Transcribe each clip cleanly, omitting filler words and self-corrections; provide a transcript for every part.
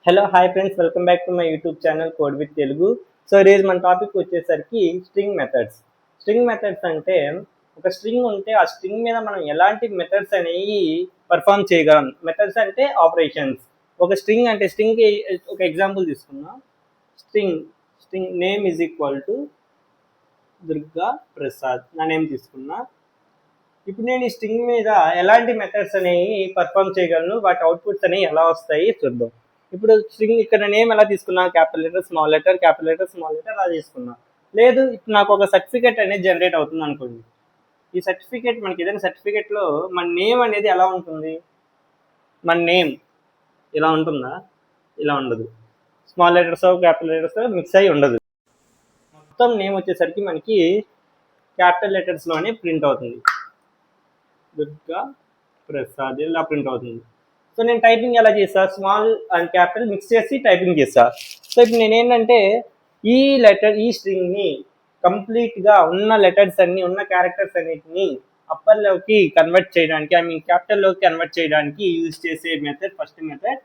Hello hi friends, welcome back to my YouTube channel code with Telugu. So ఈరోజు మన topic వచ్చేసరికి string methods. String methods అంటే ఒక string ఉంటే ఆ స్ట్రింగ్ మీద మనం ఎలాంటి మెథడ్స్ అనేవి పర్ఫామ్ చేయగలం. మెథడ్స్ అంటే ఆపరేషన్స్. ఒక స్ట్రింగ్ అంటే స్ట్రింగ్కి ఒక ఎగ్జాంపుల్ తీసుకున్నాం. String name is equal to Durga Prasad. నా నేమ్ తీసుకున్నా. ఇప్పుడు నేను ఈ స్ట్రింగ్ మీద ఎలాంటి మెథడ్స్ అనేవి పర్ఫామ్ చేయగలను, వాటి అవుట్పుట్స్ అనేవి ఎలా వస్తాయి చూద్దాం. ఇప్పుడు స్ట్రింగ్ ఇక్కడ నేమ్ ఎలా తీసుకున్నా, capital letter small letter capital letter small letter అలా తీసుకున్నా. లేదు, ఇప్పుడు నాకు ఒక సర్టిఫికేట్ అనేది జనరేట్ అవుతుంది అనుకోండి. ఈ సర్టిఫికేట్ మనకి ఏదైనా సర్టిఫికేట్లో మన నేమ్ అనేది ఎలా ఉంటుంది? మన నేమ్ ఇలా ఉంటుందా? ఇలా ఉండదు. Small letters capital letters mix అయ్యి ఉండదు. మొత్తం నేమ్ వచ్చేసరికి మనకి క్యాపిటల్ లెటర్స్లోనే ప్రింట్ అవుతుంది. దుర్గా ప్రసాద్ ఇలా ప్రింట్ అవుతుంది. సో నేను టైపింగ్ ఎలా చేస్తా? స్మాల్ అండ్ క్యాపిటల్ మిక్స్ చేసి టైపింగ్ చేస్తా. సో ఇప్పుడు నేనేంటంటే ఈ స్ట్రింగ్ని కంప్లీట్గా ఉన్న లెటర్స్ అన్ని, ఉన్న క్యారెక్టర్స్ అన్నిటిని అప్పర్లోకి కన్వర్ట్ చేయడానికి, క్యాపిటల్లోకి కన్వర్ట్ చేయడానికి యూజ్ చేసే method first method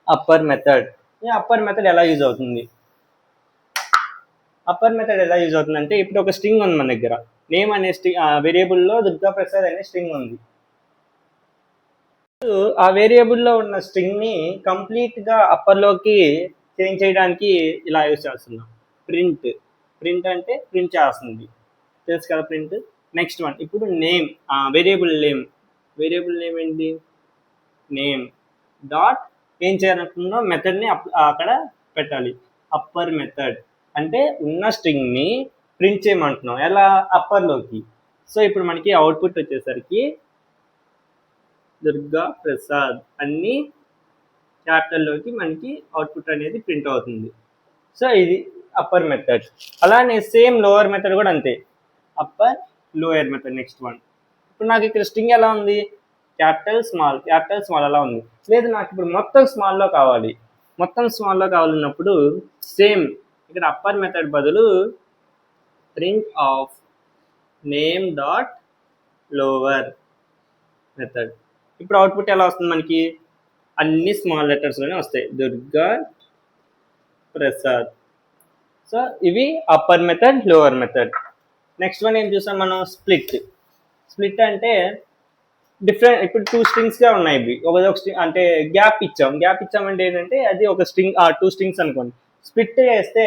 upper method. ఈ అప్పర్ మెథడ్ ఎలా యూజ్ అవుతుంది? అంటే ఇప్పుడు ఒక స్ట్రింగ్ ఉంది మన దగ్గర. నేమ్ అనే వేరియబుల్లో దుర్గా ప్రసాద్ అనే స్ట్రింగ్ ఉంది. ఆ వేరియబుల్లో ఉన్న స్ట్రింగ్ని కంప్లీట్గా అప్పర్లోకి చేంజ్ చేయడానికి ఇలా యూజ్ చేస్తున్నాం. ప్రింట్ అంటే ప్రింట్ చేస్తుంది, తెలుసు కదా ప్రింట్. నెక్స్ట్ వన్, ఇప్పుడు నేమ్, వేరియబుల్ నేమ్ ఏంటి? నేమ్ డాట్ ఏం చేయాలనుకున్నా మెథడ్ని అక్కడ పెట్టాలి. అప్పర్ మెథడ్ అంటే ఉన్న స్ట్రింగ్ని ప్రింట్ చేయమంటున్నాం, ఎలా? అప్పర్లోకి. సో ఇప్పుడు మనకి అవుట్పుట్ వచ్చేసరికి దుర్గా ప్రసాద్ అన్ని క్యాపిటల్లోకి మనకి అవుట్పుట్ అనేది ప్రింట్ అవుతుంది. సో ఇది అప్పర్ మెథడ్. అలానే సేమ్ లోవర్ మెథడ్ కూడా అంతే, upper lower method. Next one, ఇప్పుడు నాకు ఇక్కడ స్ట్రింగ్ ఎలా ఉంది? క్యాపిటల్ స్మాల్ అలా ఉంది. లేదు, నాకు ఇప్పుడు మొత్తం స్మాల్లో కావాలన్నప్పుడు సేమ్ ఇక్కడ అప్పర్ మెథడ్ బదులు print of name dot lower method. ఇప్పుడు అవుట్పుట్ ఎలా వస్తుంది మనకి? అన్ని స్మాల్ లెటర్స్లోనే వస్తాయి, దుర్గా ప్రసాద్. సో ఇవి upper method, lower method. Next one ఏం చూసాం మనం? స్ప్లిట్ అంటే డిఫరెంట్. ఇప్పుడు 2 స్ట్రింగ్స్గా ఉన్నాయి ఇవి. ఒక స్ట్రింగ్ అంటే గ్యాప్ ఇచ్చామంటే ఏంటంటే అది ఒక స్ట్రింగ్, 2 స్ట్రింగ్స్ అనుకోండి. స్ప్లిట్ చేస్తే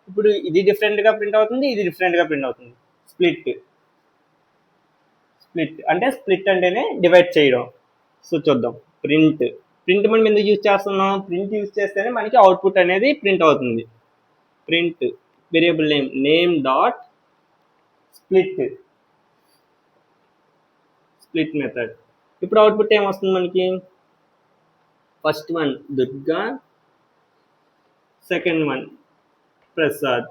ఇప్పుడు ఇది డిఫరెంట్గా ప్రింట్ అవుతుంది, ఇది డిఫరెంట్గా ప్రింట్ అవుతుంది. స్ప్లిట్ అంటే స్ప్లిట్ అంటేనే డివైడ్ చేయడం. సో చూద్దాం. ప్రింట్ మనం ఎందుకు యూజ్ చేస్తున్నాం? ప్రింట్ యూజ్ చేస్తేనే మనకి అవుట్పుట్ అనేది ప్రింట్ అవుతుంది. Print variable name dot split method. ఇప్పుడు అవుట్పుట్ ఏమొస్తుంది మనకి? First one Durga, second one Prasad.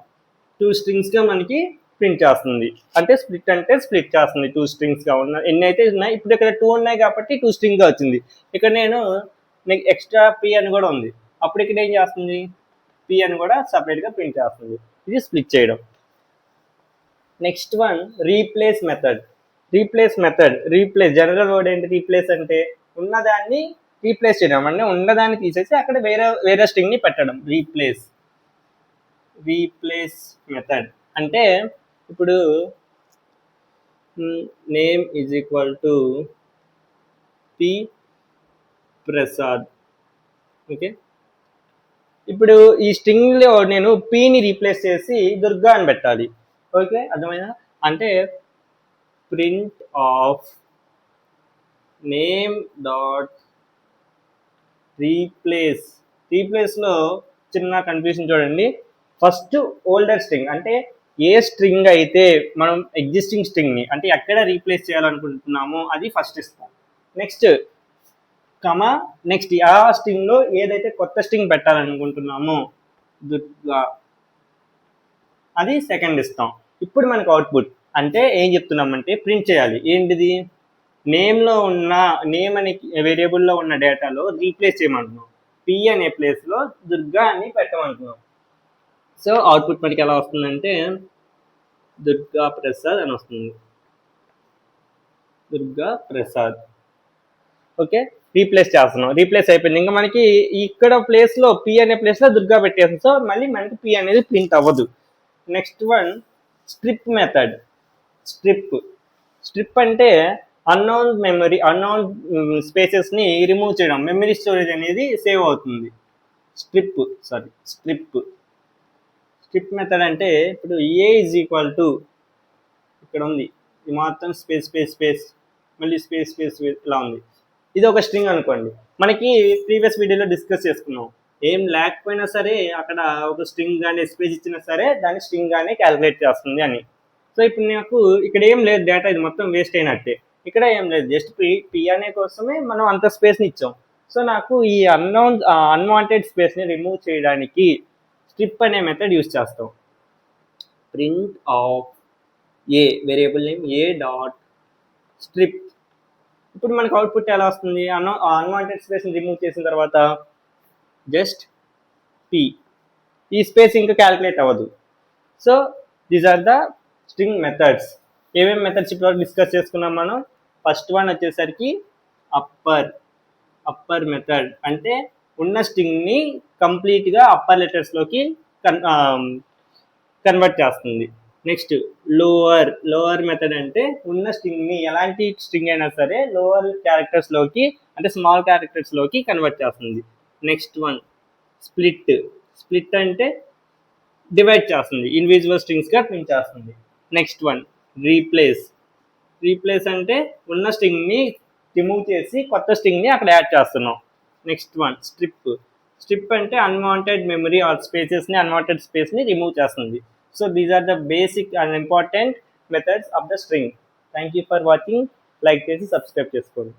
2 స్ట్రింగ్స్గా మనకి ప్రింట్ చేస్తుంది. అంటే స్ప్లిట్ చేస్తుంది. 2 స్ట్రింగ్స్గా ఉన్న ఎన్ని అయితే ఉన్నాయి, ఇప్పుడు ఇక్కడ 2 ఉన్నాయి కాబట్టి 2 స్ట్రింగ్గా వచ్చింది. ఇక్కడ నేను ఎక్స్ట్రా పి అని కూడా ఉంది, అప్పుడు ఇక్కడ ఏం చేస్తుంది? పి అని కూడా సపరేట్గా ప్రింట్ చేస్తుంది. ఇది స్ప్లిట్ చేయడం. Next one replace method. General word ఏంటి? రీప్లేస్ అంటే ఉన్నదాన్ని రీప్లేస్ చేయడం, అంటే ఉన్నదాన్ని తీసేసి అక్కడ వేరే స్ట్రింగ్ని పెట్టడం. రీప్లేస్ మెథడ్ అంటే ఇప్పుడు name is equal to P Prasad. Okay, ఇప్పుడు ఈ స్ట్రింగ్లో నేను పిని రీప్లేస్ చేసి దుర్గా అని పెట్టాలి. ఓకే, అర్థమైనా? అంటే ప్రింట్ ఆఫ్ నేమ్ డాట్ రీప్లేస్లో చిన్న కన్ఫ్యూజన్ చూడండి. ఫస్ట్ ఓల్డర్ స్ట్రింగ్, అంటే ఏ స్ట్రింగ్ అయితే మనం ఎగ్జిస్టింగ్ స్ట్రింగ్ని అంటే ఎక్కడ రీప్లేస్ చేయాలనుకుంటున్నామో అది ఫస్ట్ ఇస్తాం. నెక్స్ట్ ఆ స్ట్రింగ్లో ఏదైతే కొత్త స్ట్రింగ్ పెట్టాలనుకుంటున్నామో దుర్గా, అది సెకండ్ ఇస్తాం. ఇప్పుడు మనకు అవుట్పుట్ అంటే ఏం చెప్తున్నామంటే ప్రింట్ చేయాలి. ఏంటిది? నేమ్ అనే వేరియబుల్లో ఉన్న డేటాలో రీప్లేస్ చేయమంటున్నాం. పి అనే ప్లేస్లో దుర్గా అని పెట్టమంటున్నాం. సో అవుట్పుట్ మనకి ఎలా వస్తుందంటే దుర్గా ప్రసాద్ అని వస్తుంది. దుర్గా ప్రసాద్. ఓకే, రీప్లేస్ చేస్తున్నాం. రీప్లేస్ అయిపోయింది. ఇంకా మనకి ఇక్కడ ప్లేస్లో పి అనే ప్లేస్లో దుర్గా పెట్టేస్తాం. సో మళ్ళీ మనకి పి అనేది ప్రింట్ అవ్వదు. Next one strip method. Strip అంటే అన్నోన్ స్పేసెస్ని రిమూవ్ చేయడం, మెమరీ స్టోరేజ్ అనేది సేవ్ అవుతుంది. స్ట్రిప్ మెథడ్ అంటే ఇప్పుడు ఏ ఈజ్ ఈక్వల్ టు ఇక్కడ ఉంది, ఇది మొత్తం స్పేస్ మళ్ళీ స్పేస్ ఇలా ఉంది. ఇది ఒక స్ట్రింగ్ అనుకోండి. మనకి ప్రీవియస్ వీడియోలో డిస్కస్ చేసుకున్నాం, ఏం లేకపోయినా సరే అక్కడ ఒక స్ట్రింగ్ కానీ స్పేస్ ఇచ్చినా సరే దాన్ని స్ట్రింగ్ గానే క్యాలిక్యులేట్ చేస్తుంది అని. సో ఇప్పుడు నాకు ఇక్కడ ఏం లేదు డేటా, ఇది మొత్తం వేస్ట్ అయినట్టే. ఇక్కడ ఏం లేదు, జస్ట్ పి అనే కోసమే మనం అంత స్పేస్ని ఇచ్చాం. సో నాకు ఈ అన్వాంటెడ్ స్పేస్ని రిమూవ్ చేయడానికి స్ట్రిప్ అనే మెథడ్ యూజ్ చేస్తాం. Print of A variable name A dot strip. ఇప్పుడు మనకు అవుట్పుట్ ఎలా వస్తుంది? అన్వాంటెడ్ స్పేస్ని రిమూవ్ చేసిన తర్వాత జస్ట్ పి, ఈ స్పేస్ ఇంకా క్యాలిక్యులేట్ అవ్వదు. So these are the string methods. ఏమేమి మెథడ్స్ ఇప్పుడు డిస్కస్ చేసుకున్నాం మనం? ఫస్ట్ వన్ వచ్చేసరికి అప్పర్ మెథడ్, అంటే ఉన్న స్ట్రింగ్ని కంప్లీట్గా అప్పర్ లెటర్స్లోకి కన్వర్ట్ చేస్తుంది. నెక్స్ట్ లోవర్ మెథడ్, అంటే ఉన్న స్ట్రింగ్ని ఎలాంటి స్ట్రింగ్ అయినా సరే లోవర్ క్యారెక్టర్స్లోకి, అంటే స్మాల్ క్యారెక్టర్స్లోకి కన్వర్ట్ చేస్తుంది. నెక్స్ట్ వన్ స్ప్లిట్ అంటే డివైడ్ చేస్తుంది, ఇండివిజువల్ స్ట్రింగ్స్గా ప్రింట్ చేస్తుంది. నెక్స్ట్ వన్ రీప్లేస్ అంటే ఉన్న స్ట్రింగ్ని రిమూవ్ చేసి కొత్త స్ట్రింగ్ని అక్కడ యాడ్ చేస్తున్నాం. నెక్స్ట్ వన్ స్ట్రిప్ అంటే అన్వాంటెడ్ మెమరీ ఆర్ అన్వాంటెడ్ స్పేస్ని రిమూవ్ చేస్తుంది. So these are the basic and important methods of the string. Thank you for watching. Like చేసి సబ్స్క్రైబ్ చేసుకోండి.